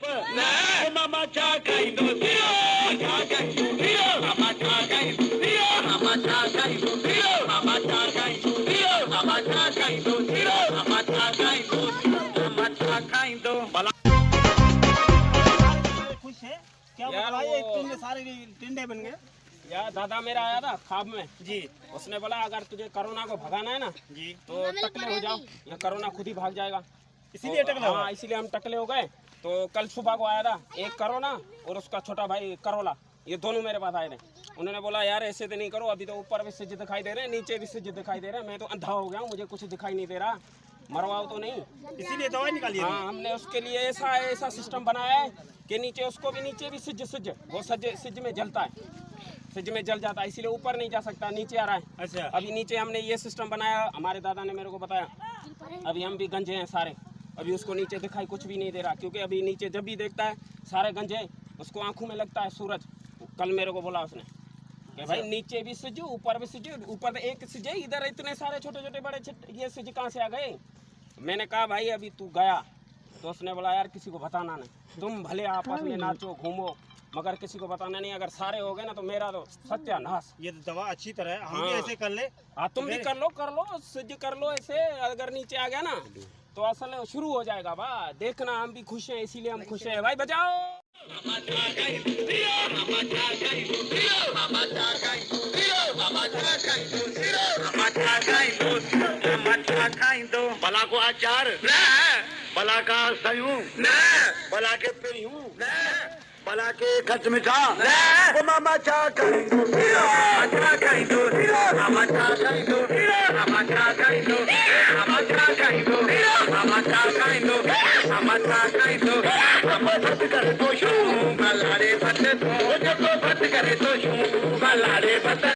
Mama chakai do tiro, chakai do tiro, mama chakai do tiro, mama chakai do tiro, mama chakai do tiro, mama chakai do tiro, mama chakai do tiro, mama chakai do. खुश है क्या बताइए, इतने सारे टिंडे बन गए। यार दादा मेरा आया था ख्वाब में जी, उसने बोला अगर तुझे कोरोना को भगाना है ना जी, तो टकले हो जाओ, या कोरोना खुद ही भाग जाएगा। इसीलिए तो, टकला हुआ। हाँ इसीलिए हम टकले हो गए। तो कल सुबह को आया था एक कोरोना और उसका छोटा भाई करोला, ये दोनों मेरे पास आए थे। उन्होंने बोला यार ऐसे तो नहीं करो, अभी तो ऊपर भी सिज दिखाई दे रहे हैं, नीचे भी सिज दिखाई दे रहे हैं, मैं तो अंधा हो गया हूँ, मुझे कुछ दिखाई नहीं दे रहा, मरवाओ तो नहीं। इसीलिए दवाई निकाली है। हाँ हमने उसके लिए ऐसा सिस्टम बनाया है कि नीचे उसको भी नीचे भी सिज वो सिज में जलता है, सिज में जल जाता है, इसीलिए ऊपर नहीं जा सकता, नीचे आ रहा है। अच्छा, अभी नीचे हमने ये सिस्टम बनाया, हमारे दादा ने मेरे को बताया। अभी हम भी गंजे हैं सारे, अभी उसको नीचे दिखाई कुछ भी नहीं दे रहा, क्योंकि अभी नीचे जब भी देखता है सारे गंजे, उसको आंखों में लगता है सूरज। कल मेरे को बोला उसने कि भाई नीचे भी सिज ऊपर भी सिज, ऊपर एक सिज इधर इतने सारे छोटे छोटे बड़े ये सिज कहाँ से आ गए। मैंने कहा भाई अभी तू गया तो उसने बोला यार किसी को बताना नहीं, तुम भले आपस में नाचो घूमो मगर किसी को बताना नहीं, अगर सारे हो गए ना तो मेरा तो सत्यानाश। ये दवा अच्छी तरह है, हम भी हाँ। ऐसे कर ले। हाँ तुम भी कर लो सिज कर लो ऐसे, अगर नीचे आ गया ना तो असल शुरू हो जाएगा। बा देखना हम भी खुश हैं, इसीलिए हम खुश हैं भाई, बजाओ। भला को अचार भला का सयूं भला के पेरियूं भला के खच मिठा मामा चा कहीं दो मामा चा कहीं दो मामा चा कहीं दो मामा चा कहीं दो मामा चा कहीं दो मामा चा कहीं दो मामा चा कहीं दो भत करे तो शू बल्लारे भत तो जो भत करे तो शू बल्लारे भत।